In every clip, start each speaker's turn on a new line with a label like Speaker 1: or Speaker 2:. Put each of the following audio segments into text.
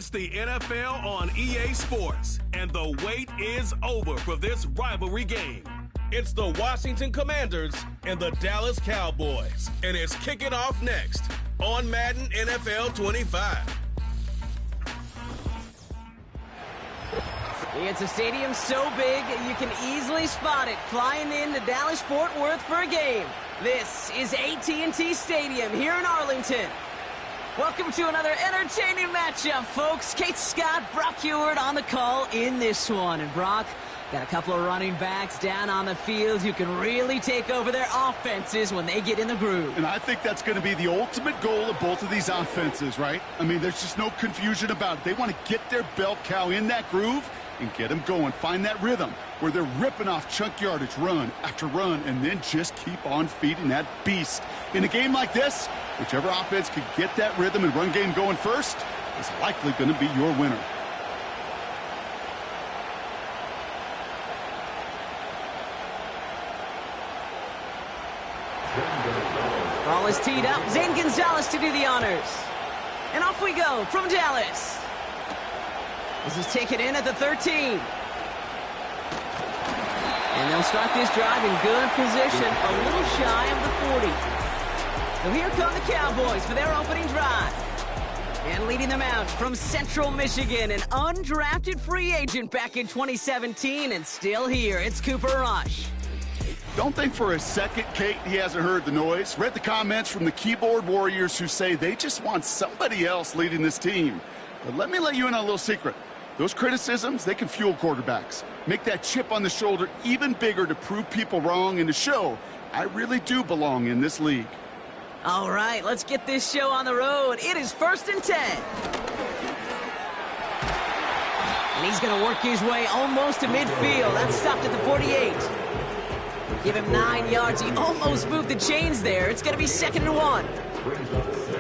Speaker 1: It's the NFL on EA Sports, and the wait is over for this rivalry game. It's the Washington Commanders and the Dallas Cowboys, and it's kicking off next on Madden NFL 25.
Speaker 2: It's a stadium so big you can easily spot it flying into Dallas-Fort Worth for a game. This is AT&T Stadium here in Arlington. Welcome to another entertaining matchup, folks. Kate Scott, Brock Heward on the call in this one. And Brock, got a couple of running backs down on the field who can really take over their offenses when they get in the groove.
Speaker 3: And I think that's going to be the ultimate goal of both of these offenses, right? I mean, there's just no confusion about it. They want to get their bell cow in that groove and get them going. Find that rhythm where they're ripping off chunk yardage run after run and then just keep on feeding that beast. In a game like this, whichever offense can get that rhythm and run game going first is likely going to be your winner.
Speaker 2: Ball is teed up. Zane Gonzalez to do the honors. And off we go from Dallas. This is taken in at the 13. And they'll start this drive in good position, a little shy of the 40. So here come the Cowboys for their opening drive. And leading them out from Central Michigan, an undrafted free agent back in 2017 and still here. It's Cooper Rush.
Speaker 3: Don't think for a second, Kate, he hasn't heard the noise. Read the comments from the keyboard warriors who say they just want somebody else leading this team. But let me let you in on a little secret. Those criticisms, they can fuel quarterbacks. Make that chip on the shoulder even bigger to prove people wrong and to show I really do belong in this league.
Speaker 2: All right, let's get this show on the road. It is 1st and 10. And he's going to work his way almost to midfield. That's stopped at the 48. Give him 9 yards. He almost moved the chains there. It's going to be 2nd and 1.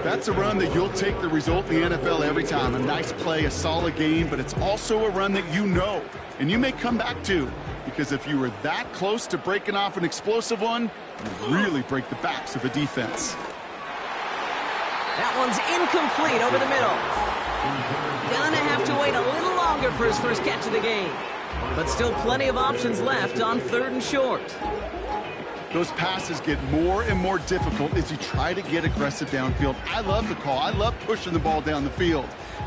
Speaker 3: That's a run that you'll take the result in the NFL every time. A nice play, a solid game, but it's also a run that you know and you may come back to, because if you were that close to breaking off an explosive one, you really break the backs of a defense.
Speaker 2: That one's incomplete over the middle. Gonna have to wait a little longer for his first catch of the game. But still plenty of options left on 3rd and short.
Speaker 3: Those passes get more and more difficult as you try to get aggressive downfield. I love the call. I love pushing the ball down the field.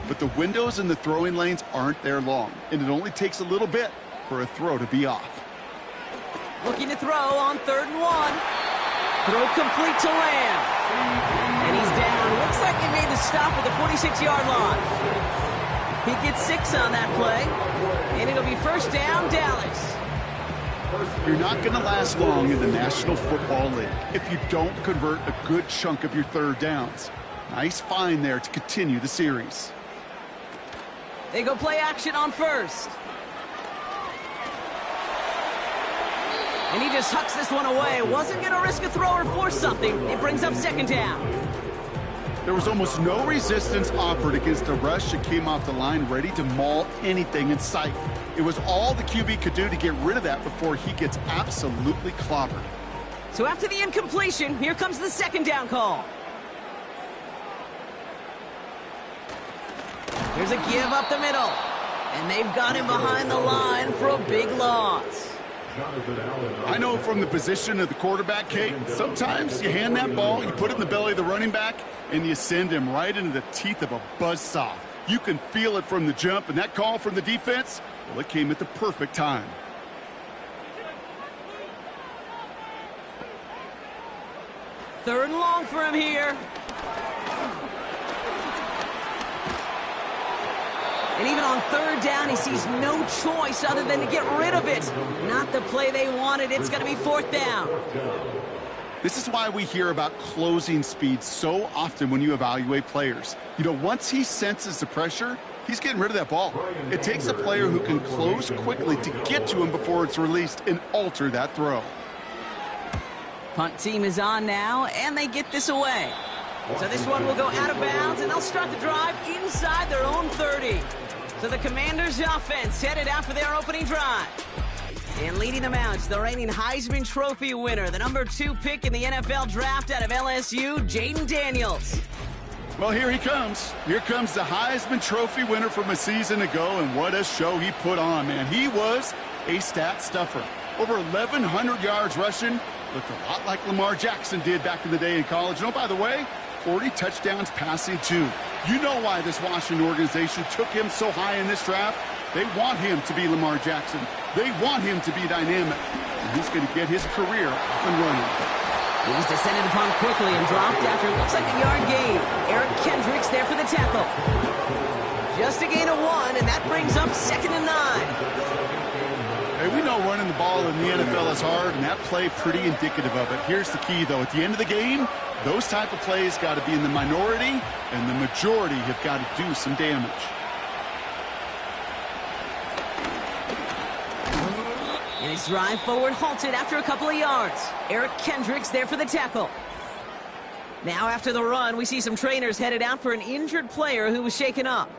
Speaker 3: But the windows in the throwing lanes aren't there long, and it only takes a little bit for a throw to be off.
Speaker 2: Looking to throw on 3rd and 1. Throw complete to Lamb. And he's down. Looks like they made the stop at the 46-yard line. He gets 6 on that play. And it'll be 1st down, Dallas.
Speaker 3: You're not going to last long in the National Football League if you don't convert a good chunk of your 3rd downs. Nice find there to continue the series.
Speaker 2: They go play action on 1st. And he just hucks this one away. Wasn't going to risk a throw or force something. It brings up 2nd down.
Speaker 3: There was almost no resistance offered against a rush that came off the line ready to maul anything in sight. It was all the QB could do to get rid of that before he gets absolutely clobbered.
Speaker 2: So after the incompletion, here comes the 2nd down call. Here's a give up the middle. And they've got him behind the line for a big loss.
Speaker 3: I know from the position of the quarterback, Kate, sometimes you hand that ball, you put it in the belly of the running back, and you send him right into the teeth of a buzzsaw. You can feel it from the jump, and that call from the defense, well, it came at the perfect time.
Speaker 2: Third and long for him here. And even on 3rd down, he sees no choice other than to get rid of it. Not the play they wanted. It's going to be 4th down.
Speaker 3: This is why we hear about closing speed so often when you evaluate players. You know, once he senses the pressure, he's getting rid of that ball. It takes a player who can close quickly to get to him before it's released and alter that throw.
Speaker 2: Punt team is on now, and they get this away. So this one will go out of bounds, and they'll start the drive inside their own 30. So the Commanders' offense headed out for their opening drive. And leading them out, the reigning Heisman Trophy winner, the #2 pick in the NFL draft out of LSU, Jaden Daniels.
Speaker 3: Well, here he comes. Here comes the Heisman Trophy winner from a season ago, and what a show he put on, man. He was a stat stuffer. Over 1,100 yards rushing. Looked a lot like Lamar Jackson did back in the day in college. And oh, by the way, 40 touchdowns passing, too. You know why this Washington organization took him so high in this draft? They want him to be Lamar Jackson. They want him to be dynamic. And he's going to get his career up and running.
Speaker 2: He's descended upon quickly and dropped after it looks like a yard gain. Eric Kendricks there for the tackle. Just a gain of 1, and that brings up 2nd and 9.
Speaker 3: Hey, we know running the ball in the NFL is hard, and that play pretty indicative of it. Here's the key, though. At the end of the game, those type of plays got to be in the minority, and the majority have got to do some damage.
Speaker 2: And his drive forward halted after a couple of yards. Eric Kendricks there for the tackle. Now after the run, we see some trainers headed out for an injured player who was shaken up.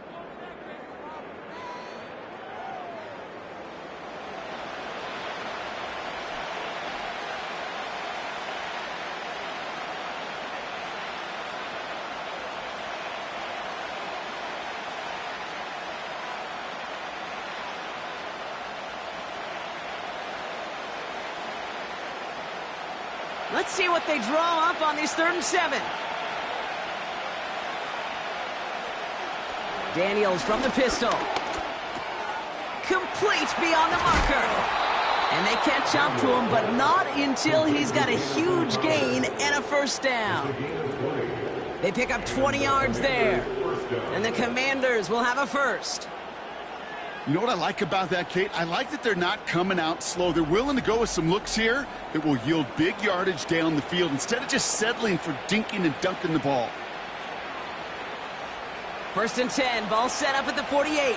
Speaker 2: Let's see what they draw up on these 3rd and 7. Daniels from the pistol. Complete beyond the marker. And they catch up to him, but not until he's got a huge gain and a 1st down. They pick up 20 yards there. And the Commanders will have a 1st.
Speaker 3: You know what I like about that, Kate? I like that they're not coming out slow. They're willing to go with some looks here that will yield big yardage down the field instead of just settling for dinking and dunking the ball.
Speaker 2: 1st and 10, ball set up at the 48.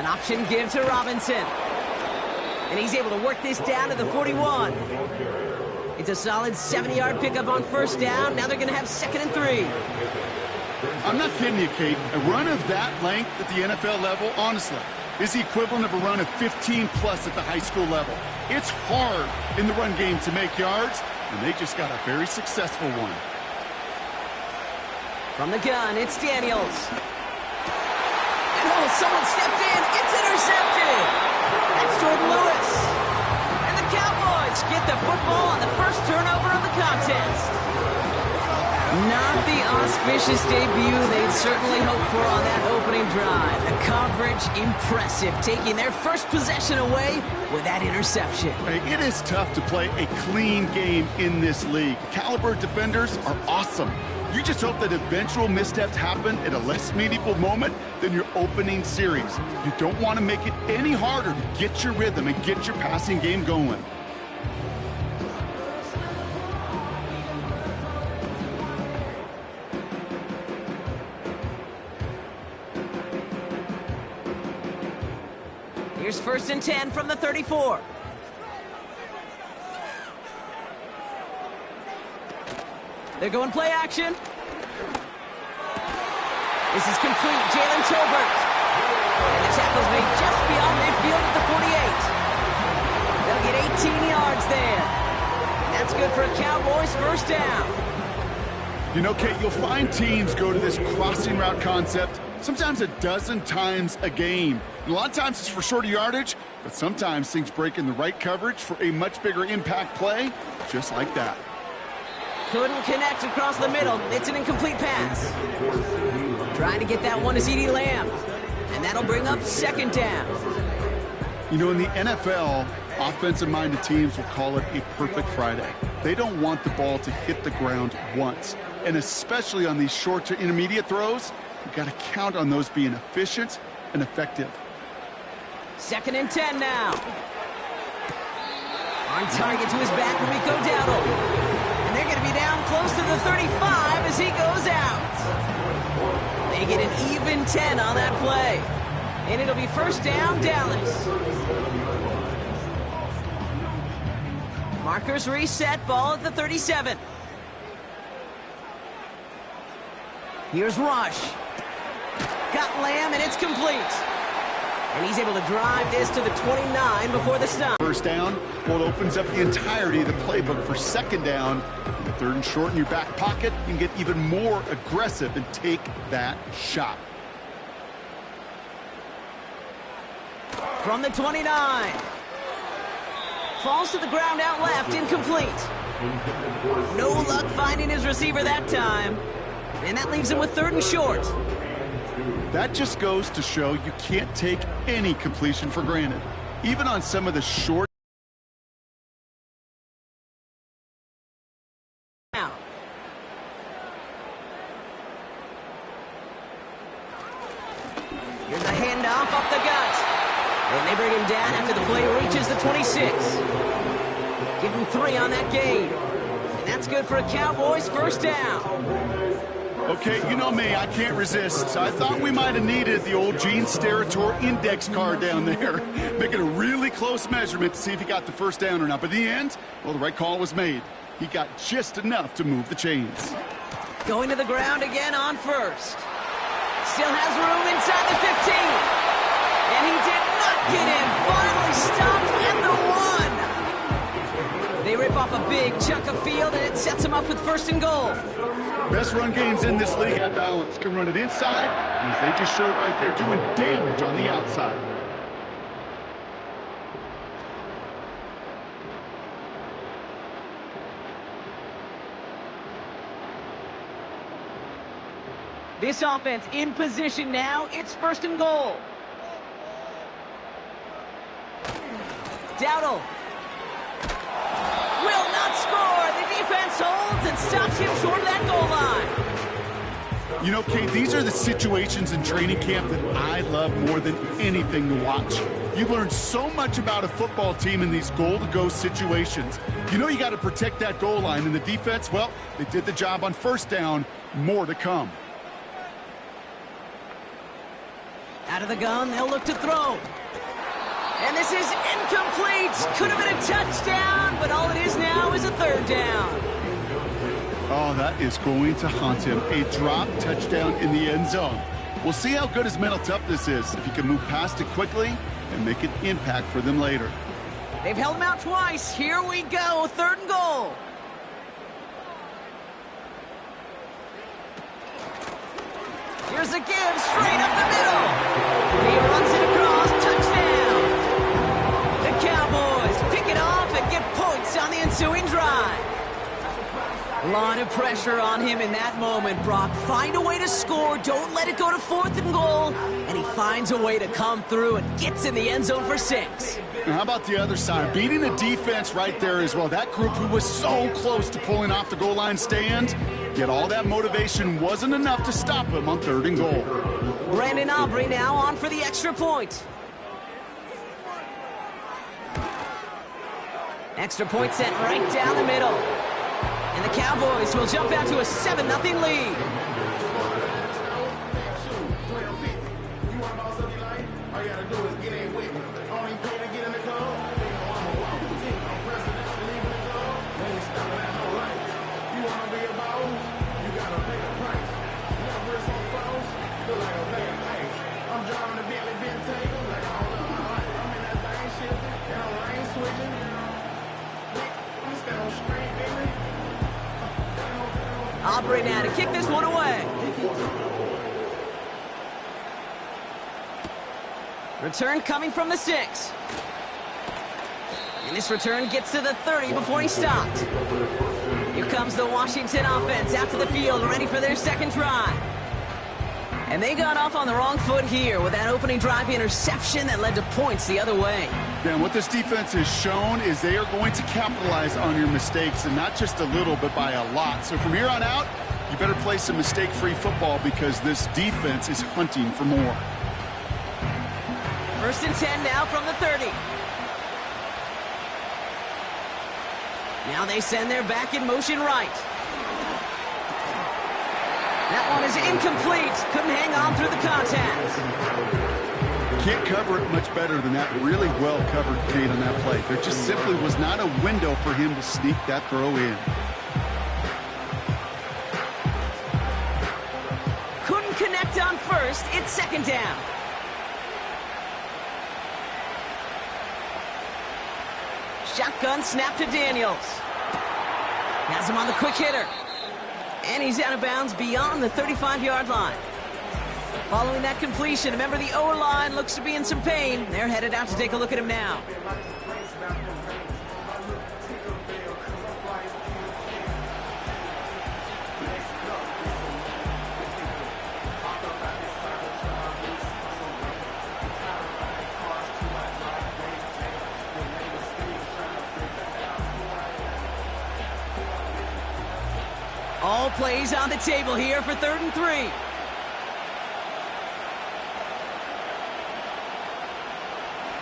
Speaker 2: An option give to Robinson. And he's able to work this down to the 41. It's a solid 70-yard pickup on 1st down. Now they're going to have 2nd and 3.
Speaker 3: I'm not kidding you, Kate. A run of that length at the NFL level, honestly, is the equivalent of a run of 15-plus at the high school level. It's hard in the run game to make yards, and they just got a very successful one.
Speaker 2: From the gun, it's Daniels. And oh, someone stepped in. It's intercepted. That's Jordan Lewis. Cowboys get the football on the 1st turnover of the contest. Not the auspicious debut they'd certainly hoped for on that opening drive. The coverage impressive, taking their 1st possession away with that interception.
Speaker 3: Hey, it is tough to play a clean game in this league. Caliber defenders are awesome. You just hope that eventual missteps happen at a less meaningful moment than your opening series. You don't want to make it any harder to get your rhythm and get your passing game going.
Speaker 2: Here's 1st and 10 from the 34. They're going play action. This is complete. Jalen Tolbert. And the tackle's made just beyond midfield at the 48. They'll get 18 yards there. And that's good for a Cowboys 1st down.
Speaker 3: You know, Kate, you'll find teams go to this crossing route concept sometimes a dozen times a game. And a lot of times it's for shorter yardage, but sometimes things break in the right coverage for a much bigger impact play, just like that.
Speaker 2: Couldn't connect across the middle. It's an incomplete pass. Trying to get that one to CeeDee Lamb. And that'll bring up 2nd down.
Speaker 3: You know, in the NFL, offensive-minded teams will call it a perfect Friday. They don't want the ball to hit the ground once. And especially on these short to intermediate throws, you've got to count on those being efficient and effective.
Speaker 2: 2nd and 10 now. On target to his back, Rico Dowdle. And they're going to be down close to the 35 as he goes out. They get an even 10 on that play. And it'll be 1st down, Dallas. Markers reset, ball at the 37. Here's Rush. Got Lamb, and it's complete. And he's able to drive this to the 29 before the stop.
Speaker 3: First down, well, it opens up the entirety of the playbook for second down. The third and short in your back pocket, you can get even more aggressive and take that shot.
Speaker 2: From the 29. Falls to the ground out left, incomplete. No luck finding his receiver that time. And that leaves him with third and short.
Speaker 3: That just goes to show you can't take any completion for granted. Even on some of the short.
Speaker 2: Now. Here's a handoff up the gut. And they bring him down after the play reaches the 26. Give him 3 on that gain. And that's good for a Cowboys first down.
Speaker 3: Okay, you know me, I can't resist. I thought we might have needed the old Gene Steratore index card down there. Making a really close measurement to see if he got the first down or not. But in the end, well, the right call was made. He got just enough to move the chains.
Speaker 2: Going to the ground again on first. Still has room inside the 15. And he did not get in. Finally stopped at the 1. They rip off a big chunk of field, and it sets him up with first and goal.
Speaker 3: Best run games in this league have balance. Can run it inside, and they just showed right there doing damage on the outside.
Speaker 2: This offense in position now. It's first and goal. Dowdle will not score. The defense holds and stops him short of that goal line.
Speaker 3: You know, Kate, these are the situations in training camp that I love more than anything to watch. You learn so much about a football team in these goal-to-go situations. You know you got to protect that goal line, and the defense, well, they did the job on first down. More to come.
Speaker 2: Out of the gun, they'll look to throw. And this is incomplete. Could have been a touchdown, but all it is now is a third down.
Speaker 3: Oh, that is going to haunt him. A drop touchdown in the end zone. We'll see how good his mental toughness is, if he can move past it quickly and make an impact for them later.
Speaker 2: They've held him out twice. Here we go, third and goal. Here's a give, straight up the middle. He runs it across, touchdown. The Cowboys pick it off and get points on the ensuing drive. A lot of pressure on him in that moment, Brock. Find a way to score. Don't let it go to fourth and goal. And he finds a way to come through and gets in the end zone for 6.
Speaker 3: Now, how about the other side? Beating a defense right there as well. That group who was so close to pulling off the goal line stand, yet all that motivation wasn't enough to stop him on third and goal.
Speaker 2: Brandon Aubrey now on for the extra point. Extra point set right down the middle. And the Cowboys will jump out to a 7-0 lead. Aubrey now to kick this one away. Return coming from the 6. And this return gets to the 30 before he stopped. Here comes the Washington offense out to the field, ready for their second drive. And they got off on the wrong foot here with that opening drive interception that led to points the other way.
Speaker 3: And what this defense has shown is they are going to capitalize on your mistakes, and not just a little, but by a lot. So from here on out, you better play some mistake-free football because this defense is hunting for more.
Speaker 2: First and 10 now from the 30. Now they send their back in motion right. That one is incomplete. Couldn't hang on through the contact.
Speaker 3: Can't cover it much better than that. Really well covered, Kate, on that play. There just simply was not a window for him to sneak that throw in.
Speaker 2: Couldn't connect on first. It's second down. Shotgun snap to Daniels. Has him on the quick hitter. And he's out of bounds beyond the 35-yard line. Following that completion, remember the O-line looks to be in some pain. They're headed out to take a look at him now. All plays on the table here for 3rd and 3.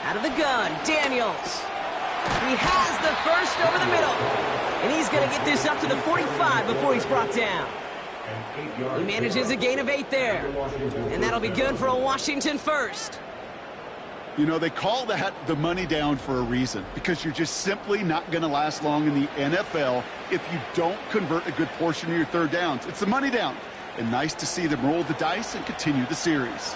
Speaker 2: Out of the gun, Daniels. He has the first over the middle. And he's going to get this up to the 45 before he's brought down. He manages a gain of 8 there. And that'll be good for a Washington first.
Speaker 3: You know, they call that the money down for a reason, because you're just simply not going to last long in the NFL if you don't convert a good portion of your 3rd downs. It's the money down. And nice to see them roll the dice and continue the series.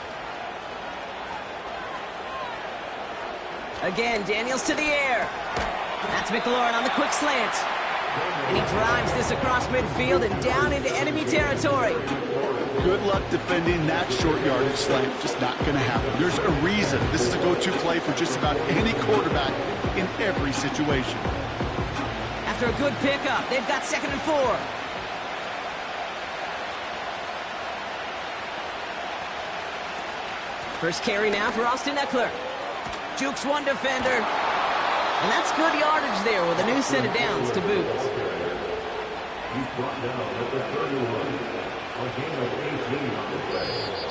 Speaker 2: Again, Daniels to the air. That's McLaurin on the quick slant. And he drives this across midfield and down into enemy territory.
Speaker 3: Good luck defending that short yardage slant. Just not going to happen. There's a reason this is a go-to play for just about any quarterback in every situation.
Speaker 2: After a good pickup, they've got 2nd and 4. First carry now for Austin Eckler. Jukes one defender. And that's good yardage there with a new set of downs to boot.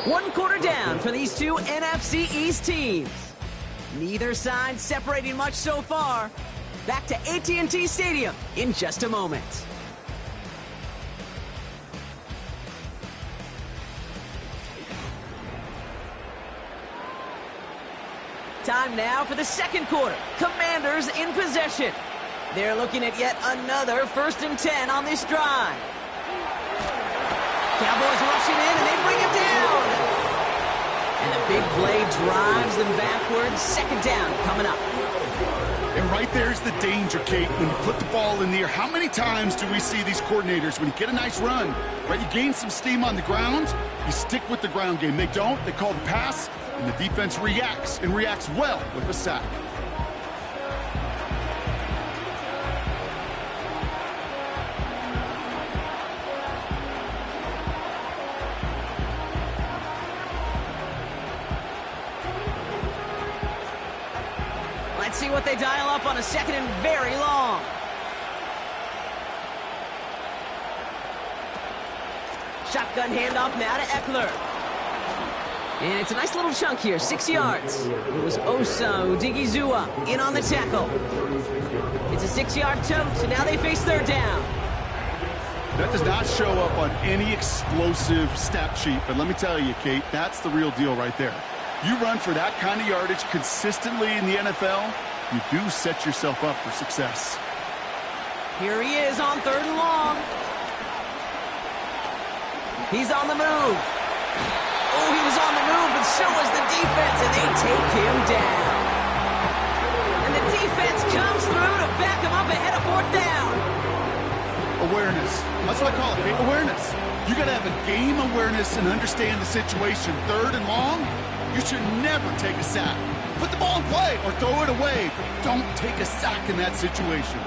Speaker 2: One quarter down for these two NFC East teams. Neither side separating much so far. Back to AT&T Stadium in just a moment. Time now for the 2nd quarter. Commanders in possession. They're looking at yet another 1st and 10 on this drive. Cowboys rushing in, and they bring him down. And the big play drives them backwards. 2nd down coming up.
Speaker 3: And right there's the danger, Kate, when you put the ball in the air. How many times do we see these coordinators, when you get a nice run, right, you gain some steam on the ground, you stick with the ground game. They don't. They call the pass, and the defense reacts, and reacts well with a sack.
Speaker 2: Let's see what they dial up on a 2nd and very long. Shotgun handoff now to Eckler. And it's a nice little chunk here, 6 yards. It was Osa Odigizua in on the tackle. It's a 6-yard tote, so now they face 3rd down.
Speaker 3: That does not show up on any explosive stat sheet, but let me tell you, Kate, that's the real deal right there. You run for that kind of yardage consistently in the NFL, you do set yourself up for success.
Speaker 2: Here he is on 3rd and long. He's on the move. Oh, he was on the move, but so was the defense, and they take him down. And the defense comes through to back him up ahead of 4th down.
Speaker 3: Awareness. That's what I call it, Kate. Awareness. You got to have a game awareness and understand the situation. 3rd and long, you should never take a sack. Put the ball in play or throw it away, but don't take a sack in that situation.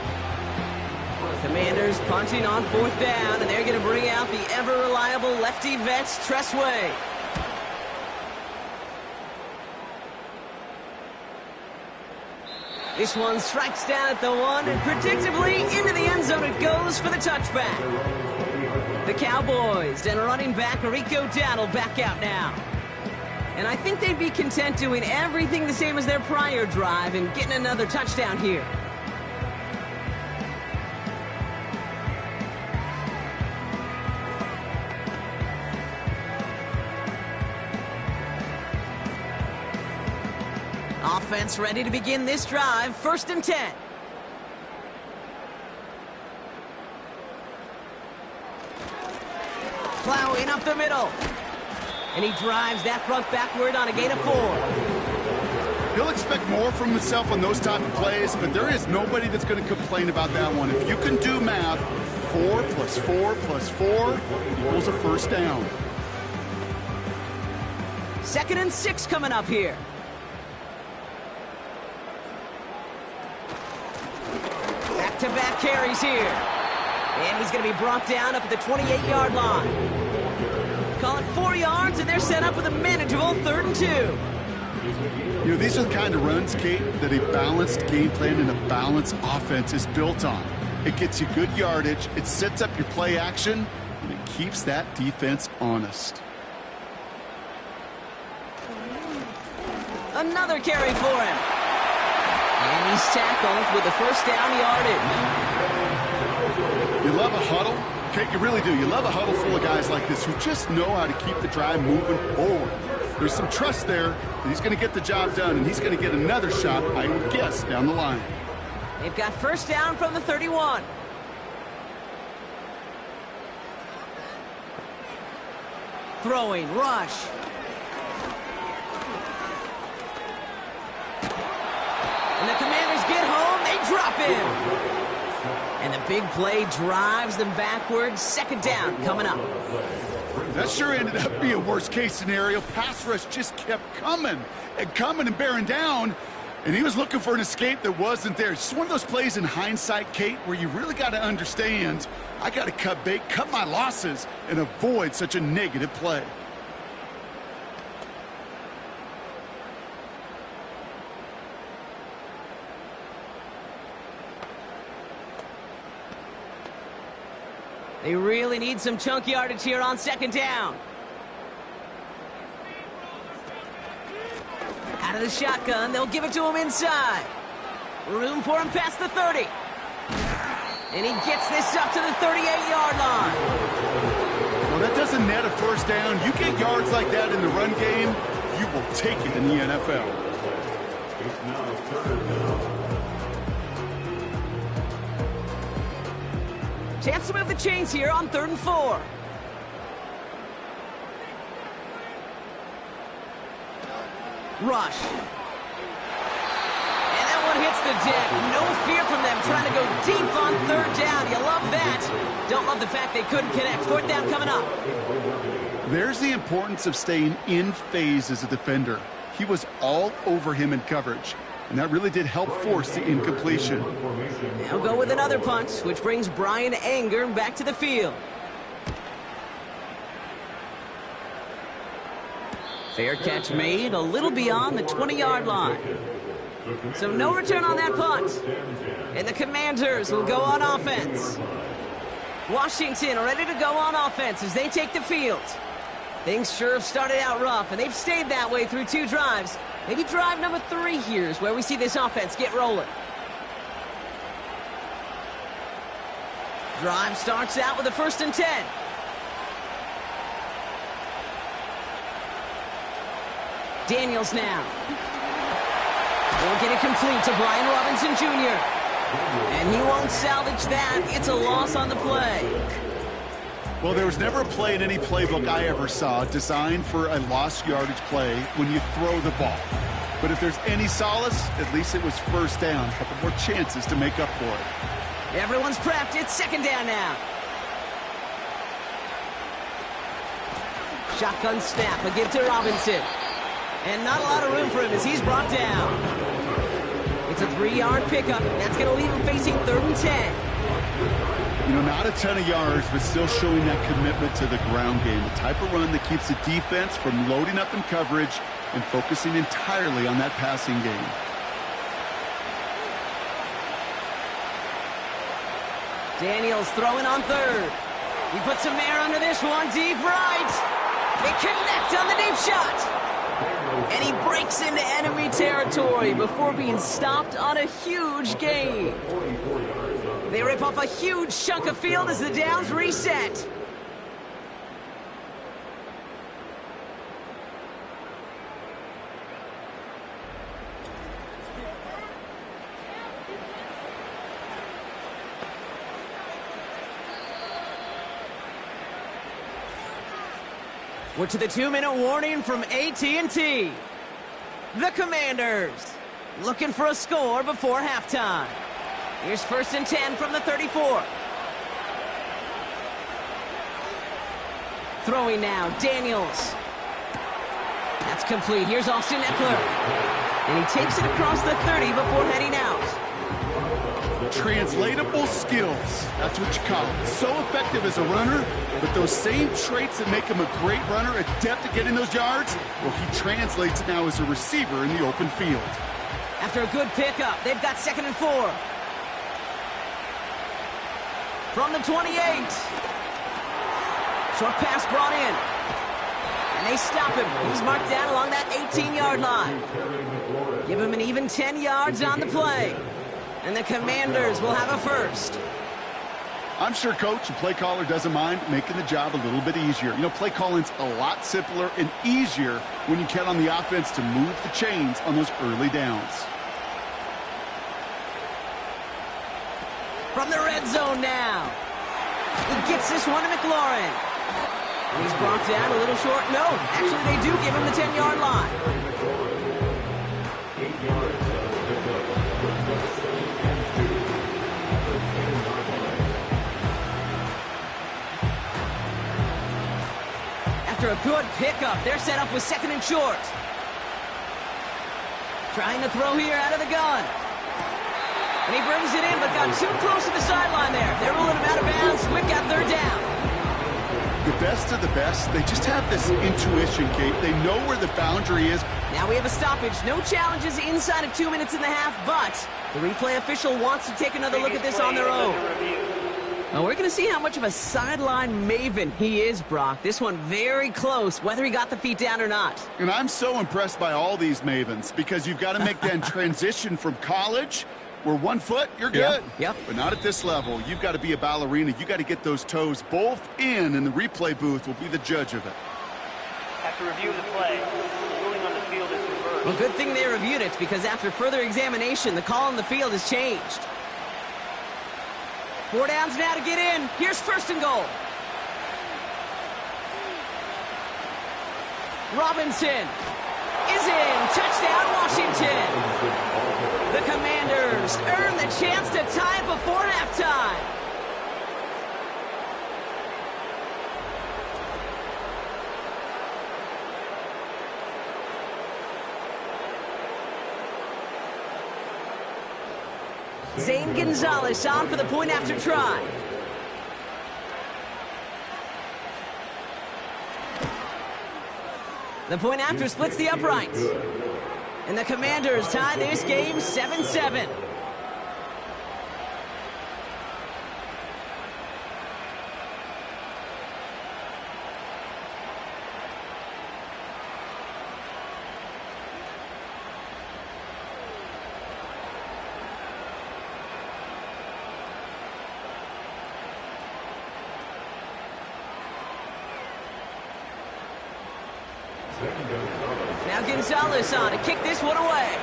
Speaker 2: Commanders punting on 4th down, and they're going to bring out the ever-reliable lefty vets, Tressway. This one strikes down at the 1, and predictably into the end zone it goes for the touchback. The Cowboys and running back Rico Dowdle back out now. And I think they'd be content doing everything the same as their prior drive and getting another touchdown here. Offense ready to begin this drive. 1st and 10. Plowing up the middle. And he drives that front backward on a gain of 4.
Speaker 3: He'll expect more from himself on those type of plays, but there is nobody that's going to complain about that one. If you can do math, 4 plus 4 plus 4 equals a first down.
Speaker 2: 2nd and 6 coming up here. Back-to-back carries here. And he's going to be brought down up at the 28-yard line. Call it 4 yards, and they're set up with a manageable 3rd and 2.
Speaker 3: You know, these are the kind of runs, Kate, that a balanced game plan and a balanced offense is built on. It gets you good yardage, it sets up your play action, and it keeps that defense honest.
Speaker 2: Another carry for him. And he's tackled with the first down yardage.
Speaker 3: You love a huddle? Kate, you really do. You love a huddle full of guys like this who just know how to keep the drive moving forward. There's some trust there that he's going to get the job done, and he's going to get another shot, I would guess, down the line.
Speaker 2: They've got first down from the 31. Throwing, rush. And the Commanders get home, they drop him. And the big play drives them backwards. 2nd down coming up.
Speaker 3: That sure ended up being a worst-case scenario. Pass rush just kept coming and bearing down, and he was looking for an escape that wasn't there. It's just one of those plays in hindsight, Kate, where you really got to understand, I got to cut bait, cut my losses, and avoid such a negative play.
Speaker 2: They really need some chunk yardage here on 2nd down. Out of the shotgun, they'll give it to him inside. Room for him past the 30. And he gets this up to the 38-yard line.
Speaker 3: Well, that doesn't net a first down. You get yards like that in the run game, you will take it in the NFL.
Speaker 2: Chance to move the chains here on 3rd and 4. Rush. And that one hits the deck. No fear from them trying to go deep on 3rd down. You love that. Don't love the fact they couldn't connect. 4th down coming up.
Speaker 3: There's the importance of staying in phase as a defender. He was all over him in coverage, and that really did help force the incompletion.
Speaker 2: They'll go with another punt, which brings Brian Anger back to the field. Fair catch made, a little beyond the 20-yard line. So no return on that punt. And the Commanders will go on offense. Washington ready to go on offense as they take the field. Things sure have started out rough, and they've stayed that way through 2 drives. Maybe drive number 3 here is where we see this offense get rolling. Drive starts out with a 1st and 10. Daniels now. Won't get it complete to Brian Robinson Jr. And he won't salvage that. It's a loss on the play.
Speaker 3: Well, there was never a play in any playbook I ever saw designed for a lost yardage play when you throw the ball. But if there's any solace, at least it was first down. A couple more chances to make up for it.
Speaker 2: Everyone's prepped. It's 2nd down now. Shotgun snap. A give to Robinson. And not a lot of room for him as he's brought down. It's a 3-yard pickup. That's going to leave him facing 3rd and 10.
Speaker 3: You know, not a ton of yards, but still showing that commitment to the ground game. The type of run that keeps the defense from loading up in coverage and focusing entirely on that passing game.
Speaker 2: Daniels throwing on 3rd. He puts some air under this one, deep right. They connect on the deep shot. And he breaks into enemy territory before being stopped on a huge gain. They rip off a huge chunk of field as the downs reset. We're to the 2-minute warning from AT&T. the Commanders. Looking for a score before halftime. Here's 1st and 10 from the 34. Throwing now, Daniels. That's complete. Here's Austin Eckler. And he takes it across the 30 before heading out.
Speaker 3: Translatable skills. That's what you call it. So effective as a runner, but those same traits that make him a great runner, adept at getting those yards, well, he translates it now as a receiver in the open field.
Speaker 2: After a good pickup, they've got 2nd and 4. From the 28. Short pass brought in. And they stop him. He's marked down along that 18-yard line. Give him an even 10 yards on the play. And the Commanders will have a first.
Speaker 3: I'm sure coach and play caller doesn't mind making the job a little bit easier. You know, play calling's a lot simpler and easier when you count on the offense to move the chains on those early downs.
Speaker 2: From the red zone now. He gets this one to McLaurin. And he's brought down a little short. No, actually they do give him the 10-yard line. After a good pickup, they're set up with 2nd and short. Trying to throw here out of the gun. And he brings it in, but got too close to the sideline there. They're ruling him out of bounds. Wick got 3rd down.
Speaker 3: The best of the best, they just have this intuition, Kate. They know where the boundary is.
Speaker 2: Now we have a stoppage. No challenges inside of 2 minutes and a half, but the replay official wants to take another look at this on their own. Now we're going to see how much of a sideline maven he is, Brock. This one very close, whether he got the feet down or not.
Speaker 3: And I'm so impressed by all these mavens because you've got to make that transition from college where 1 foot, you're good.
Speaker 2: Yep.
Speaker 3: But not at this level. You've got to be a ballerina. You've got to get those toes both in, and the replay booth will be the judge of it.
Speaker 4: After review of the play, ruling on the field is reversed.
Speaker 2: Well, good thing they reviewed it because after further examination, the call on the field has changed. 4 downs now to get in. Here's 1st and goal. Robinson is in. Touchdown, Washington. The Commanders earn the chance to tie it before halftime. Zane Gonzalez on for the point after try. The point after splits the uprights. And the Commanders tie this game 7-7. Now Gonzalez on to kick this one away.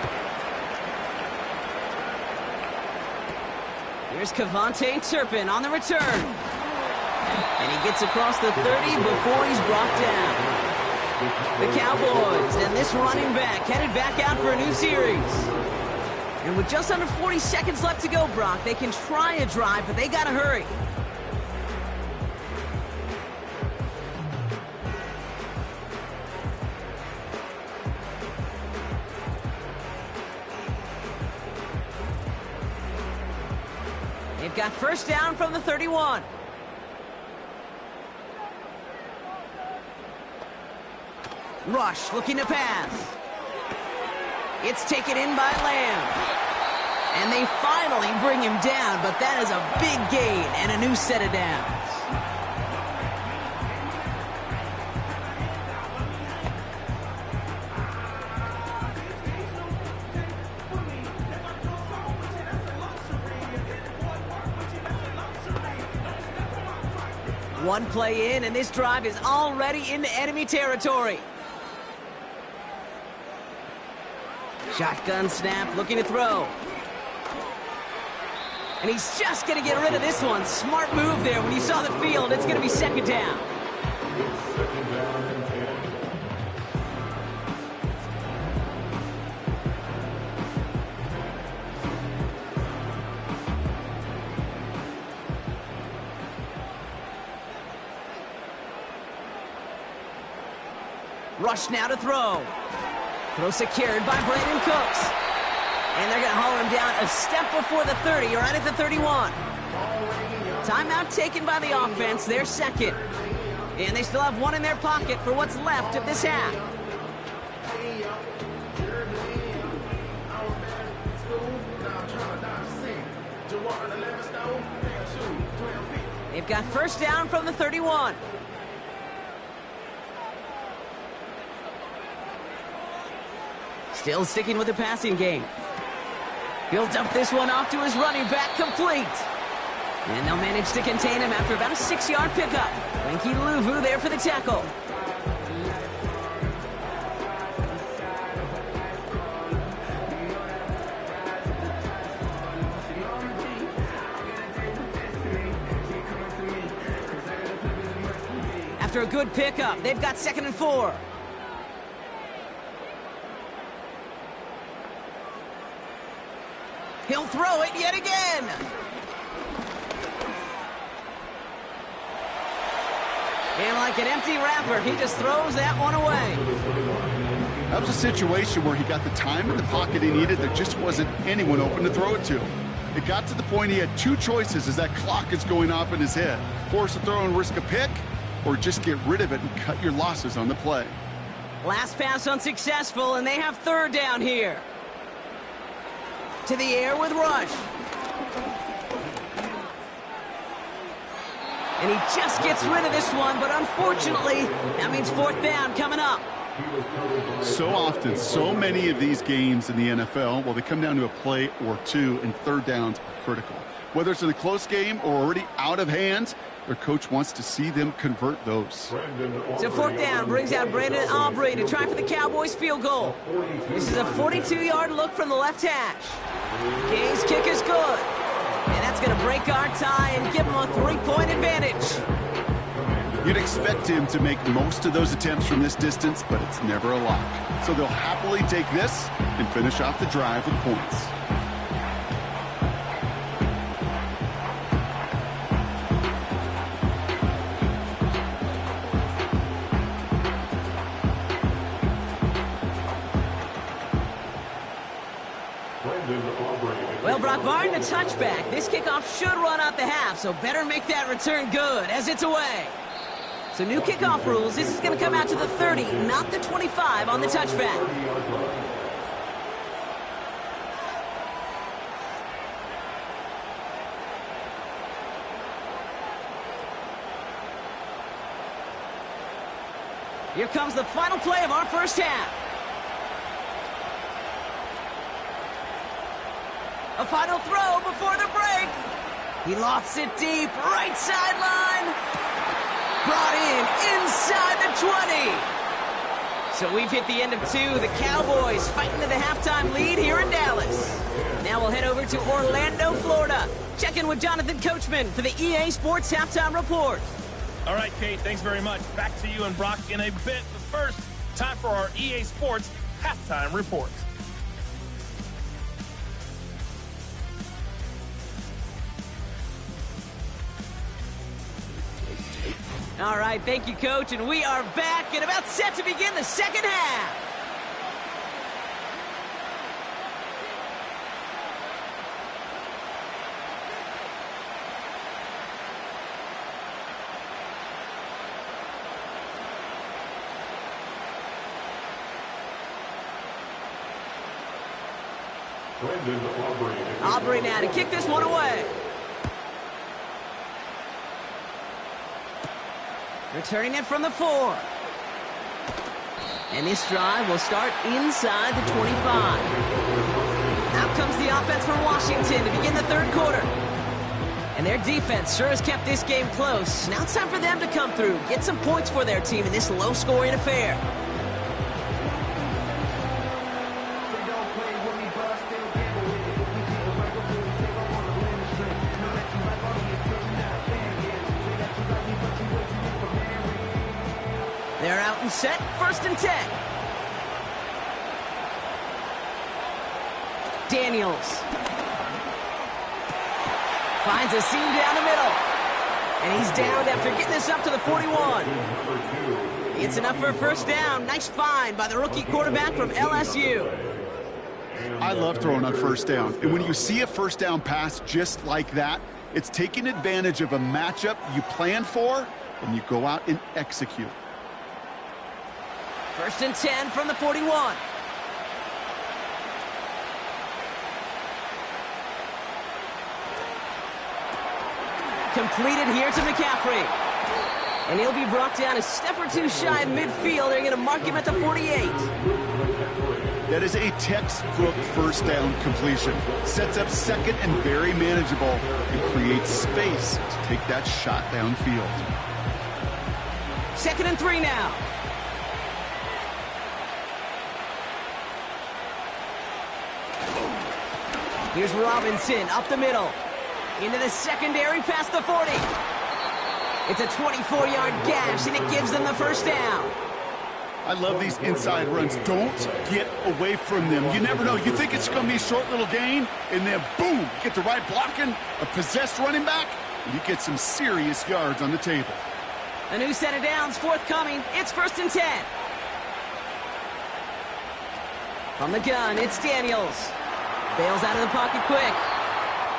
Speaker 2: Here's Cavante Turpin on the return. And he gets across the 30 before he's brought down. The Cowboys and this running back headed back out for a new series. And with just under 40 seconds left to go, Brock, they can try a drive, but they gotta hurry. They've got 1st down from the 31. Rush looking to pass. It's taken in by Lamb. And they finally bring him down, but that is a big gain and a new set of downs. One play in, and this drive is already into enemy territory. Shotgun snap, looking to throw. And he's just going to get rid of this one. Smart move there. When you saw the field, it's going to be 2nd down. Rush now to throw. Throw secured by Brandon Cooks. And they're going to haul him down a step before the 30, right at the 31. Timeout taken by the offense, their second. And they still have one in their pocket for what's left of this half. They've got first down from the 31. Still sticking with the passing game. He'll dump this one off to his running back, complete. And they'll manage to contain him after about a 6-yard pickup. Frankie Luvu there for the tackle. After a good pickup, they've got 2nd and 4. He'll throw it yet again. And like an empty wrapper, he just throws that one away.
Speaker 3: That was a situation where he got the time in the pocket he needed. There just wasn't anyone open to throw it to. It got to the point he had two choices as that clock is going off in his head. Force a throw and risk a pick, or just get rid of it and cut your losses on the play.
Speaker 2: Last pass unsuccessful, and they have 3rd down here. To the air with Rush. And he just gets rid of this one, but unfortunately, that means 4th down coming up.
Speaker 3: So often, so many of these games in the NFL, well, they come down to a play or two, and 3rd downs are critical. Whether it's in a close game or already out of hand, their coach wants to see them convert those.
Speaker 2: So 4th down brings out Brandon Aubrey to try for the Cowboys field goal. This is a 42-yard look from the left hash. King's kick is good. And that's going to break our tie and give him a 3-point advantage.
Speaker 3: You'd expect him to make most of those attempts from this distance, but it's never a lock. So they'll happily take this and finish off the drive with points.
Speaker 2: Well, Brock Martin, a touchback. This kickoff should run out the half, so better make that return good as it's away. So new kickoff rules. This is going to come out to the 30, not the 25 on the touchback. Here comes the final play of our first half. A final throw before the break. He lofts it deep, right sideline. Brought in inside the 20. So we've hit the end of 2. The Cowboys fighting to the halftime lead here in Dallas. Now we'll head over to Orlando, Florida. Check in with Jonathan Coachman for the EA Sports Halftime Report.
Speaker 5: All right, Kate, thanks very much. Back to you and Brock in a bit. But first, time for our EA Sports Halftime Report.
Speaker 2: All right, thank you, Coach, and we are back and about set to begin the second half. Aubrey now to kick this one away. Returning it from the 4. And this drive will start inside the 25. Out comes the offense from Washington to begin the third quarter. And their defense sure has kept this game close. Now it's time for them to come through, get some points for their team in this low-scoring affair. They're out and set, 1st and 10. Daniels finds a seam down the middle. And he's downed after getting this up to the 41. It's enough for a first down. Nice find by the rookie quarterback from LSU.
Speaker 3: I love throwing on first down. And when you see a first down pass just like that, it's taking advantage of a matchup you plan for, and you go out and execute.
Speaker 2: First and 10 from the 41. Completed here to McCaffrey. And he'll be brought down a step or two shy of midfield. They're going to mark him at the 48.
Speaker 3: That is a textbook first down completion. Sets up second and very manageable and creates space to take that shot downfield.
Speaker 2: Second and 3 now. Here's Robinson up the middle. Into the secondary past the 40. It's a 24-yard gash, and it gives them the first down.
Speaker 3: I love these inside runs. Don't get away from them. You never know. You think it's going to be a short little gain, and then boom, get the right blocking, a possessed running back, and you get some serious yards on the table.
Speaker 2: A new set of downs forthcoming. It's first and 10. From the gun, it's Daniels. Bails out of the pocket quick.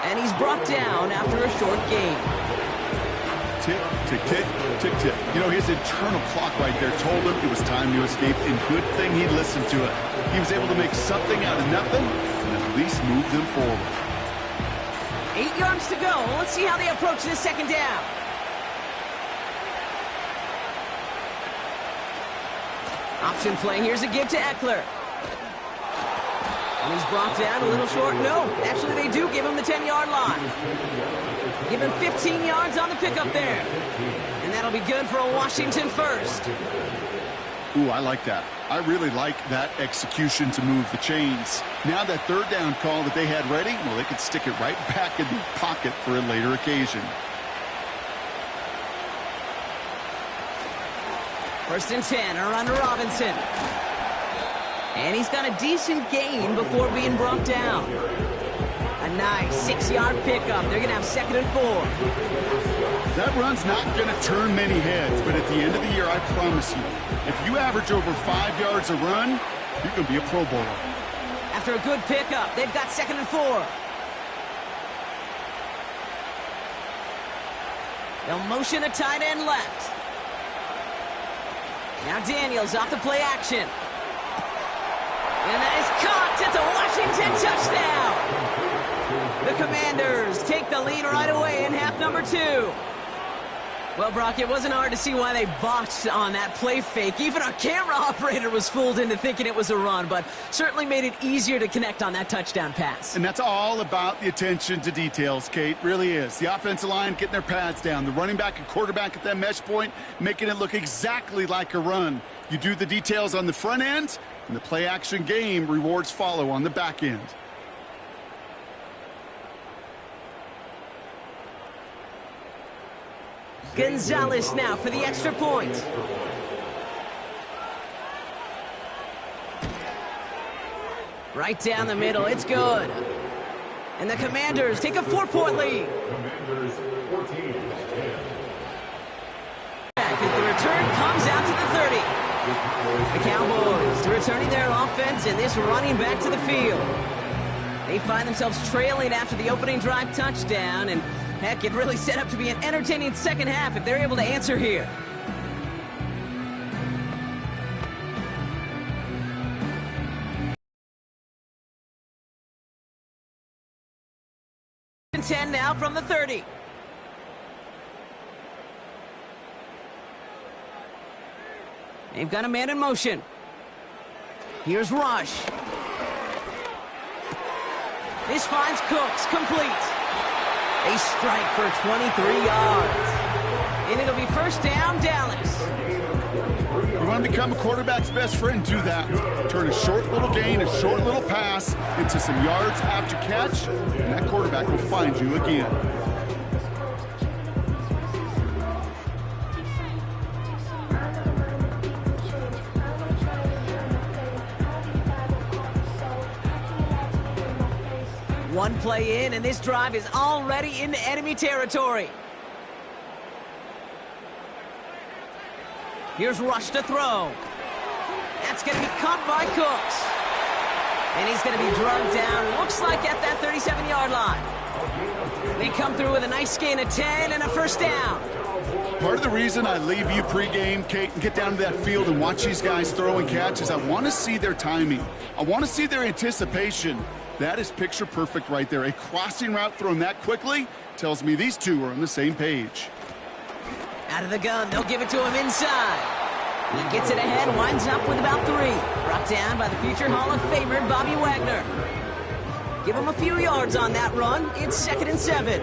Speaker 2: And he's brought down after a short gain.
Speaker 3: Tick, tick, tick, tick, tick. You know, his internal clock right there told him it was time to escape, and good thing he listened to it. He was able to make something out of nothing and at least move them forward.
Speaker 2: 8 yards to go. Let's see how they approach this second down. Option play. Here's a give to Eckler. And he's brought down a little short. No, actually they do give him the 10-yard line. Give him 15 yards on the pickup there. And that'll be good for a Washington first.
Speaker 3: Ooh, I like that. I really like that execution to move the chains. Now that third down call that they had ready, well, they could stick it right back in the pocket for a later occasion.
Speaker 2: First and 10, a run to Robinson. And he's got a decent gain before being brought down. A nice 6-yard pickup. They're going to have second and 4.
Speaker 3: That run's not going to turn many heads, but at the end of the year, I promise you, if you average over 5 yards a run, you're going to be a Pro Bowler.
Speaker 2: After a good pickup, they've got second and 4. They'll motion a tight end left. Now Daniels off the play action. And that is caught. It's a Washington touchdown. The Commanders take the lead right away in half number 2. Well, Brock, it wasn't hard to see why they botched on that play fake. Even our camera operator was fooled into thinking it was a run, but certainly made it easier to connect on that touchdown pass.
Speaker 3: And that's all about the attention to details, Kate. Really is. The offensive line getting their pads down. The running back and quarterback at that mesh point, making it look exactly like a run. You do the details on the front end, and the play-action game rewards follow on the back end.
Speaker 2: Gonzalez now for the extra point. Right down the middle, it's good. And the Commanders take a 4-point lead. As the return comes out to the 30. The Cowboys returning their offense and this running back to the field. They find themselves trailing after the opening drive touchdown, and heck, it really set up to be an entertaining second half if they're able to answer here. And 10 now from the 30. They've got a man in motion. Here's Rush. This finds Cooks, complete. A strike for 23 yards. And it'll be first down, Dallas.
Speaker 3: You want to become a quarterback's best friend, do that. Turn a short little gain, a short little pass into some yards after catch, and that quarterback will find you again.
Speaker 2: One play in, and this drive is already into enemy territory. Here's Rush to throw. That's going to be caught by Cooks. And he's going to be drugged down, looks like at that 37-yard line. They come through with a nice gain of 10 and a first down.
Speaker 3: Part of the reason I leave you pregame, Kate, and get down to that field and watch these guys throw and catch is I want to see their timing. I want to see their anticipation. That is picture perfect right there. A crossing route thrown that quickly tells me these two are on the same page.
Speaker 2: Out of the gun, they'll give it to him inside. He gets it ahead, winds up with about 3. Brought down by the future Hall of Famer, Bobby Wagner. Give him a few yards on that run. It's 2nd and 7.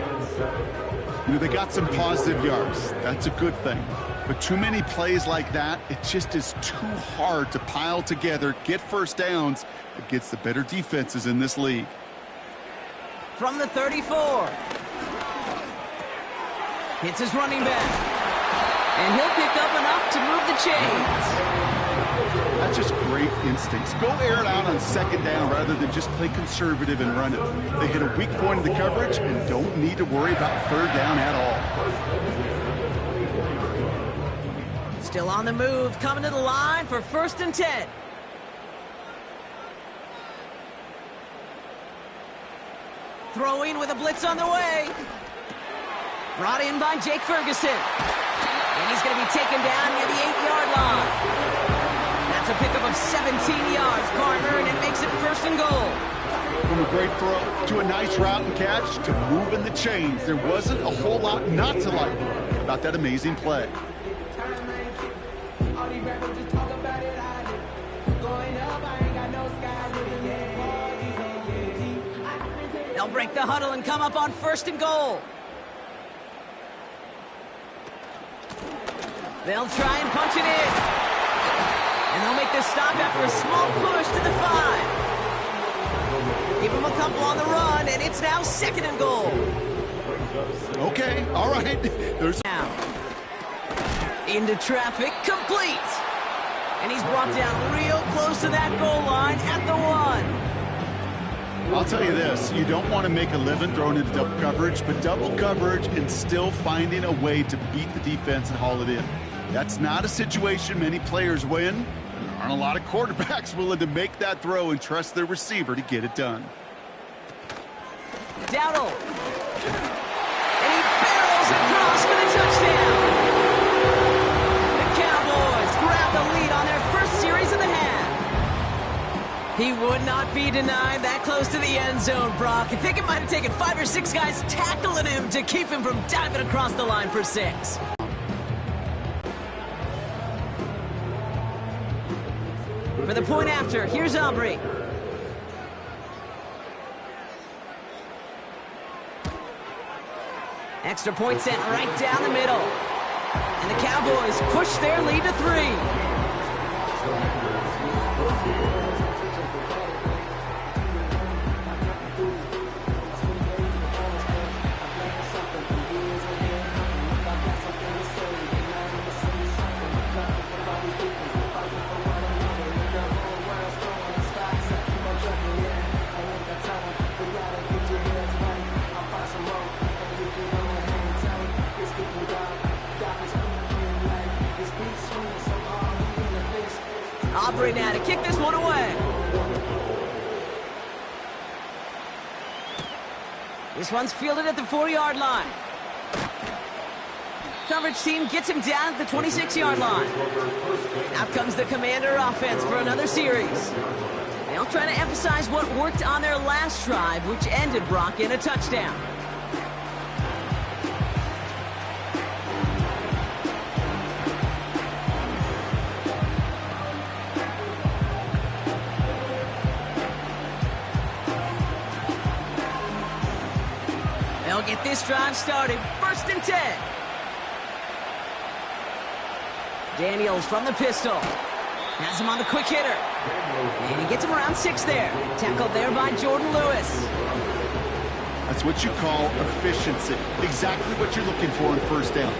Speaker 3: You know, they got some positive yards. That's a good thing. But too many plays like that, it just is too hard to pile together, get first downs against the better defenses in this league.
Speaker 2: From the 34. Hits his running back. And he'll pick up enough to move the chains.
Speaker 3: That's just great instincts. Go air it out on 2nd down rather than just play conservative and run it. They hit a weak point in the coverage and don't need to worry about 3rd down at all.
Speaker 2: Still on the move, coming to the line for 1st and 10. Throwing with a blitz on the way. Brought in by Jake Ferguson. And he's going to be taken down near the 8-yard line. That's a pickup of 17 yards, partner, and it makes it 1st and goal.
Speaker 3: From a great throw to a nice route and catch to moving the chains, there wasn't a whole lot not to like about that amazing play.
Speaker 2: They'll break the huddle and come up on 1st and goal. They'll try and punch it in. And they'll make this stop after a small push to the 5. Give them a couple on the run, and it's now 2nd and goal.
Speaker 3: Okay, all right. There's
Speaker 2: now. Into traffic, complete. And he's brought down real close to that goal line at the 1.
Speaker 3: I'll tell you this, you don't want to make a living throwing into double coverage, but double coverage and still finding a way to beat the defense and haul it in. That's not a situation many players win. There aren't a lot of quarterbacks willing to make that throw and trust their receiver to get it done.
Speaker 2: Dowdle. And he barrels across for the touchdown. The Cowboys grab the lead on their first series of the half. He would not be denied that close to the end zone, Brock. I think it might have taken 5 or 6 guys tackling him to keep him from diving across the line for 6. For the point after, here's Aubrey. Extra point sent right down the middle. And the Cowboys push their lead to 3. Aubrey now to kick this one away. This one's fielded at the 4-yard line. Coverage team gets him down at the 26-yard line. Out comes the Commander offense for another series. They'll try to emphasize what worked on their last drive, which ended Brock in a touchdown. They'll get this drive started. 1st and 10. Daniels from the pistol. Has him on the quick hitter. And he gets him around 6 there. Tackled there by Jordan Lewis.
Speaker 3: That's what you call efficiency. Exactly what you're looking for in 1st down.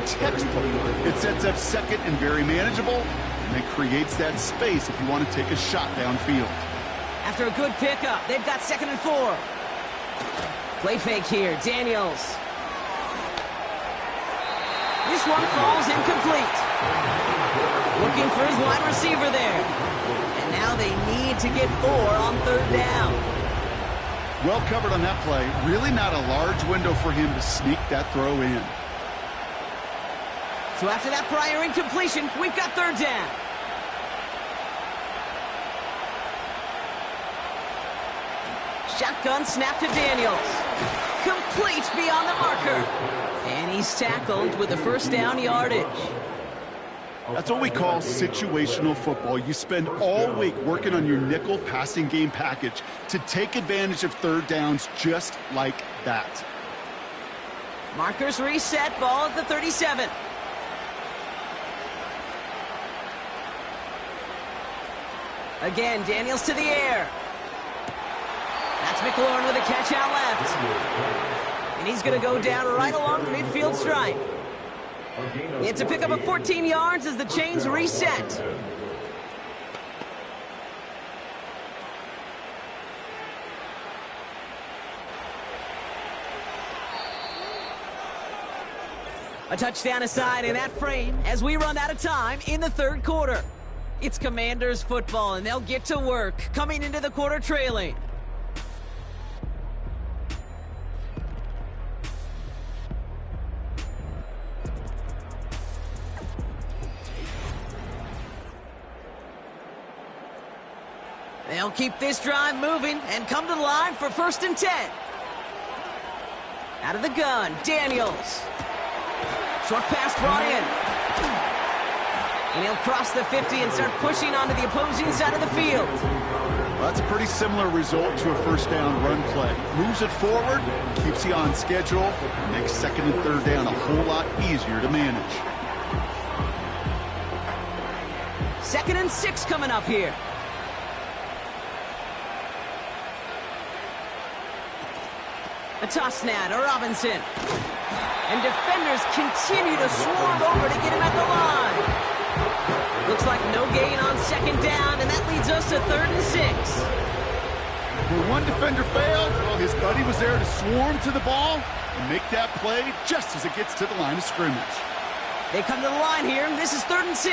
Speaker 3: Textbook. It sets up 2nd and very manageable, and it creates that space if you want to take a shot downfield.
Speaker 2: After a good pickup, they've got 2nd and 4. Play fake here, Daniels. This one falls incomplete. Looking for his wide receiver there. And now they need to get 4 on 3rd down.
Speaker 3: Well covered on that play. Really not a large window for him to sneak that throw in.
Speaker 2: So after that prior incompletion, we've got 3rd down. Shotgun snap to Daniels. Complete beyond the marker. And he's tackled with the 1st down yardage.
Speaker 3: That's what we call situational football. You spend all week working on your nickel passing game package to take advantage of 3rd downs just like that.
Speaker 2: Markers reset, ball at the 37. Again, Daniels to the air. That's McLaurin with a catch out left. And he's going to go down right along the midfield stripe. It's a pickup of 14 yards as the chains reset. A touchdown aside in that frame as we run out of time in the 3rd quarter. It's Commanders football, and they'll get to work coming into the quarter trailing. They'll keep this drive moving and come to the line for 1st and 10. Out of the gun, Daniels. Short pass brought in. And he'll cross the 50 and start pushing onto the opposing side of the field.
Speaker 3: Well, that's a pretty similar result to a 1st down run play. Moves it forward, keeps you on schedule, makes 2nd and 3rd down a whole lot easier to manage.
Speaker 2: 2nd and 6 coming up here. A toss now to Robinson. And defenders continue to swarm over to get him at the line. Looks like no gain on 2nd down, and that leads us to 3rd and 6.
Speaker 3: Where one defender failed, well, his buddy was there to swarm to the ball and make that play just as it gets to the line of scrimmage.
Speaker 2: They come to the line here. This is 3rd and 6.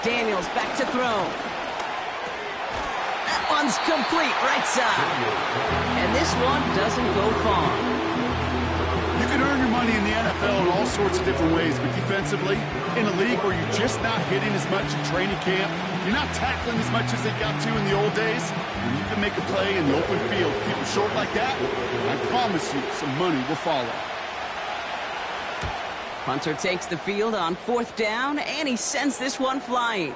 Speaker 2: Daniels back to throw. That one's complete, right side. And this one doesn't go far.
Speaker 3: You can earn your money in the NFL in all sorts of different ways, but defensively, in a league where you're just not hitting as much in training camp, you're not tackling as much as they got to in the old days, when you can make a play in the open field, keep it short like that, I promise you some money will follow.
Speaker 2: Hunter takes the field on 4th down, and he sends this one flying.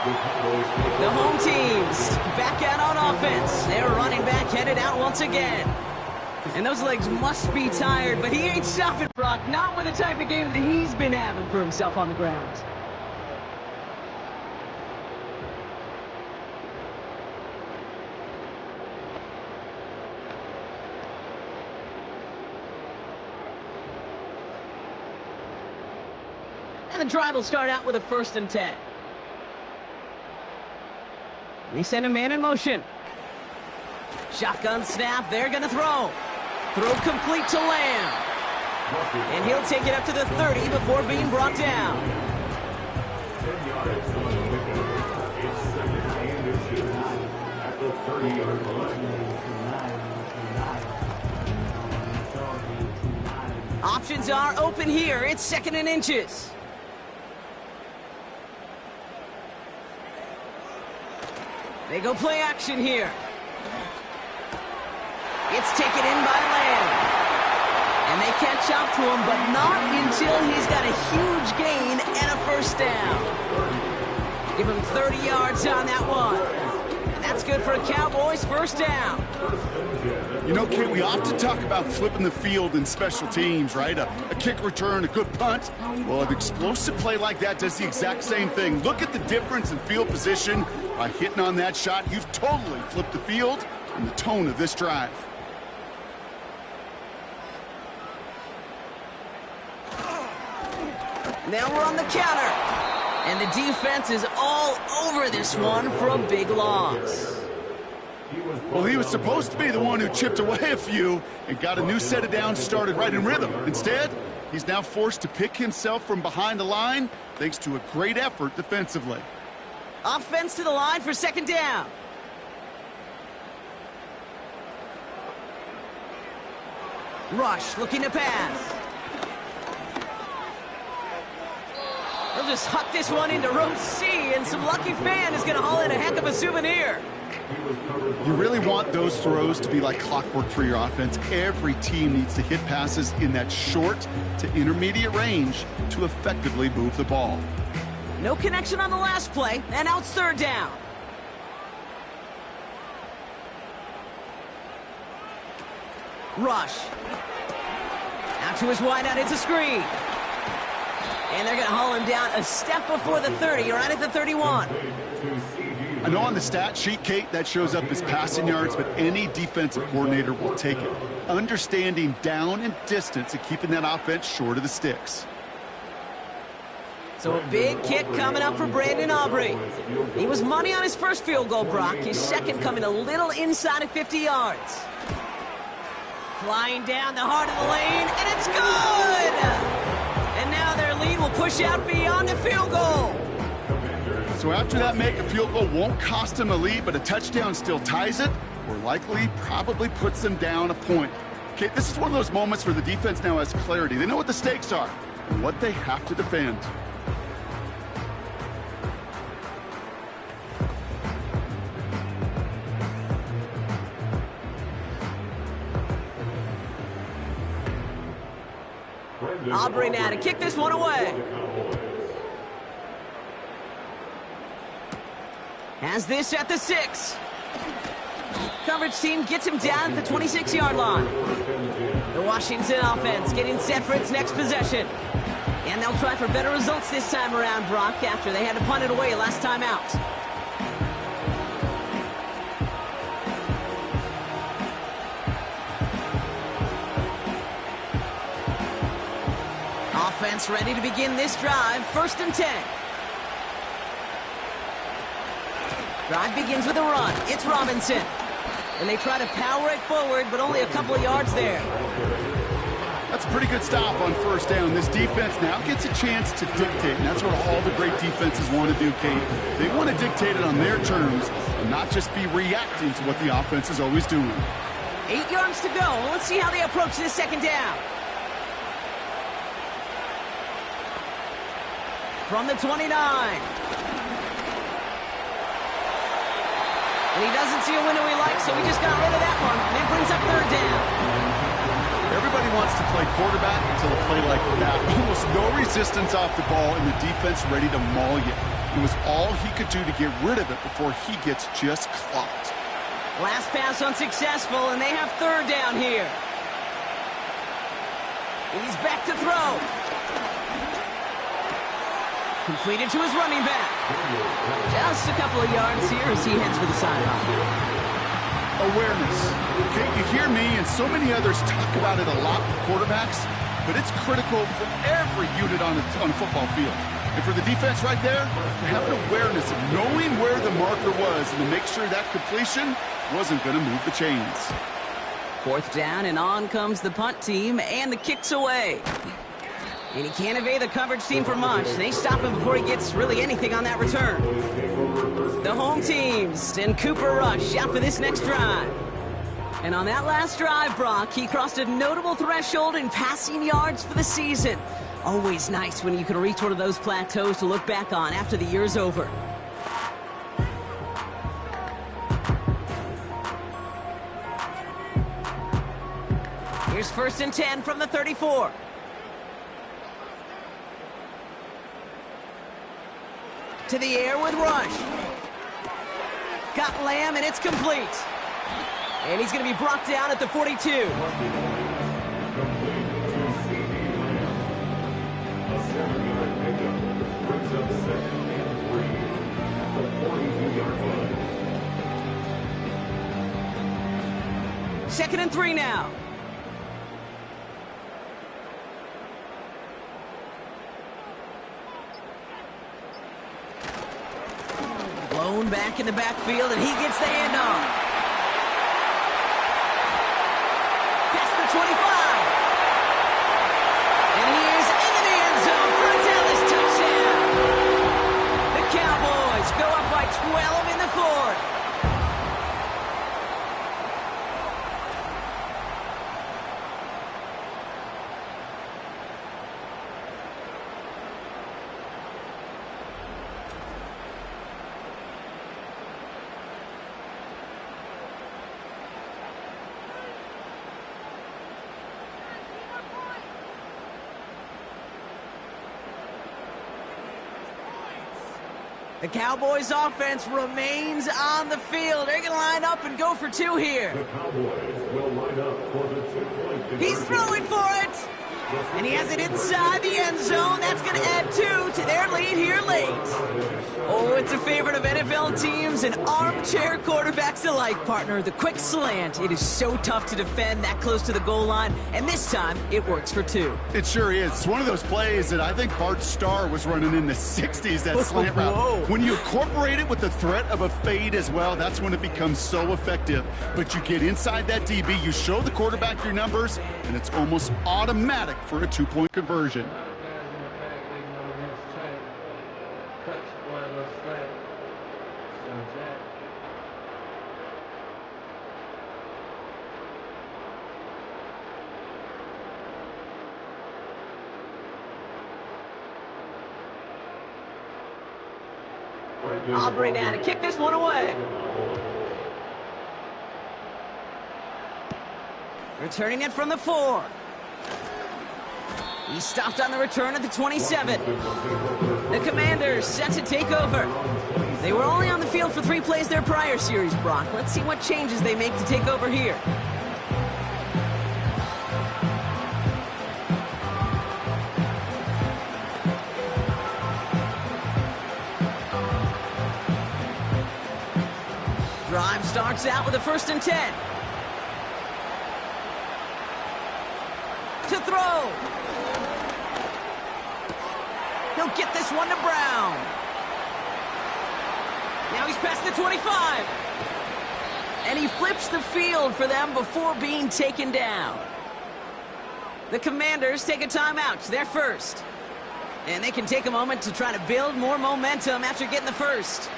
Speaker 2: The home team's back out on offense. Their running back headed out once again. And those legs must be tired, but he ain't stopping, Brock. Not with the type of game that he's been having for himself on the ground. And the drive will start out with a 1st and 10. They send a man in motion. Shotgun snap, they're going to throw. Throw complete to Lamb. And he'll take it up to the 30 before being brought down. Options are open here. It's 2nd and inches. They go play action here. It's taken in by Lamb. And they catch up to him, but not until he's got a huge gain and a 1st down. Give him 30 yards on that one. And that's good for a Cowboys 1st down.
Speaker 3: You know, Kate, we often talk about flipping the field in special teams, right? A kick return, a good punt. Well, an explosive play like that does the exact same thing. Look at the difference in field position. By hitting on that shot, you've totally flipped the field and the tone of this drive.
Speaker 2: Now we're on the counter. And the defense is all over this one for a big loss.
Speaker 3: Well, he was supposed to be the one who chipped away a few and got a new set of downs started right in rhythm. Instead, he's now forced to pick himself from behind the line thanks to a great effort defensively.
Speaker 2: Offense to the line for second down. Rush looking to pass. They'll just huck this one into row C, and some lucky fan is going to haul in a heck of a souvenir.
Speaker 3: You really want those throws to be like clockwork for your offense. Every team needs to hit passes in that short to intermediate range to effectively move the ball.
Speaker 2: No connection on the last play, and now it's third down. Rush. Out to his wideout, it's a screen. And they're going to haul him down a step before the 30, right at the 31.
Speaker 3: I know on the stat sheet, Kate, that shows up as passing yards, but any defensive coordinator will take it. Understanding down and distance and keeping that offense short of the sticks.
Speaker 2: So a big kick coming up for Brandon Aubrey. He was money on his first field goal, Brock. His second coming a little inside of 50 yards. Flying down the heart of the lane, and it's good! And now their lead will push out beyond the field goal.
Speaker 3: So after that make, a field goal won't cost them a lead, but a touchdown still ties it, or likely probably puts them down a point. Okay, this is one of those moments where the defense now has clarity. They know what the stakes are and what they have to defend.
Speaker 2: Aubrey now to kick this one away. Has this at the 6. Coverage team gets him down at the 26-yard line. The Washington offense getting set for its next possession. And they'll try for better results this time around, Brock, after they had to punt it away last time out. Offense ready to begin this drive. 1st and 10. Drive begins with a run. It's Robinson. And they try to power it forward, but only a couple of yards there.
Speaker 3: That's a pretty good stop on 1st down. This defense now gets a chance to dictate, and that's what all the great defenses want to do, Kate. They want to dictate it on their terms and not just be reacting to what the offense is always doing.
Speaker 2: 8 yards to go. Let's see how they approach this 2nd down. From the 29. And he doesn't see a window he likes, so he just got rid of that one. And it brings up 3rd down.
Speaker 3: Everybody wants to play quarterback until a play like that. Almost no resistance off the ball and the defense ready to maul you. It was all he could do to get rid of it before he gets just clocked.
Speaker 2: Last pass unsuccessful, and they have 3rd down here. He's back to throw. Completed to his running back. Just a couple of yards here as he heads for the sideline.
Speaker 3: Awareness. Okay, you hear me and so many others talk about it a lot for quarterbacks, but it's critical for every unit on a football field. And for the defense right there, to have an awareness of knowing where the marker was and to make sure that completion wasn't going to move the chains.
Speaker 2: 4th down, and on comes the punt team, and the kick's away. And he can't evade the coverage team for much. They stop him before he gets really anything on that return. The home teams and Cooper Rush out for this next drive. And on that last drive, Brock, he crossed a notable threshold in passing yards for the season. Always nice when you can reach one of those plateaus to look back on after the year's over. Here's 1st and 10 from the 34. To the air with Rush. Got Lamb, and it's complete. And he's going to be brought down at the 42. Second and 3 now. Blown back in the backfield, and he gets the handoff. the 25. And he is into the end zone for a Dallas touchdown. The Cowboys go up by 12 in the fourth. The Cowboys offense remains on the field. They're going to line up and go for two here.
Speaker 6: The Cowboys will line up for the two-point
Speaker 2: He's throwing for it. And he has it inside the end zone. That's going to add 2 to their lead here late. Oh, it's a favorite of NFL teams and armchair quarterbacks alike, partner. The quick slant. It is so tough to defend that close to the goal line. And this time, it works for 2.
Speaker 3: It sure is. It's one of those plays that I think Bart Starr was running in the 60s, that slant route.
Speaker 2: Whoa.
Speaker 3: When you incorporate it with the threat of a fade as well, that's when it becomes so effective. But you get inside that DB, you show the quarterback your numbers, and it's almost automatic for a 2-point conversion.
Speaker 2: Aubrey now to kick this one away. Returning it from the 4. He stopped on the return at the 27. The Commanders set to take over. They were only on the field for 3 plays their prior series, Brock. Let's see what changes they make to take over here. Drive starts out with a 1st and 10. To throw. He'll get this one to Brown. Now he's past the 25. And he flips the field for them before being taken down. The Commanders take a timeout. They're first. And they can take a moment to try to build more momentum after getting the first.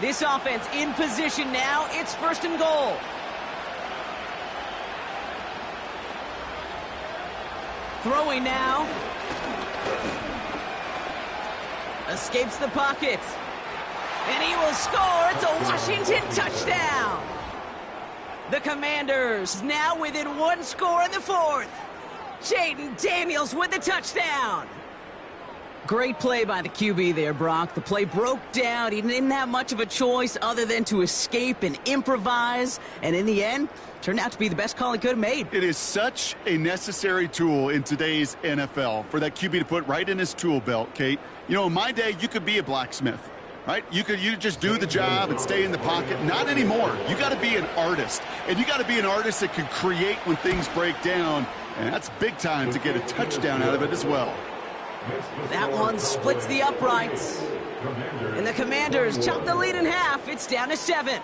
Speaker 2: This offense in position now. It's 1st and goal. Throwing now. Escapes the pocket. And he will score. It's a Washington touchdown. The Commanders now within 1 score in the 4th. Jaden Daniels with the touchdown. Great play by the QB there, Brock. The play broke down. He didn't have much of a choice other than to escape and improvise. And in the end, turned out to be the best call he could have made.
Speaker 3: It is such a necessary tool in today's NFL for that QB to put right in his tool belt, Kate. You know, in my day, you could be a blacksmith, right? You just do the job and stay in the pocket. Not anymore. You got to be an artist. And you got to be an artist that can create when things break down. And that's big time to get a touchdown out of it as well.
Speaker 2: That one splits the uprights. And the Commanders chop the lead in half. It's down to 7.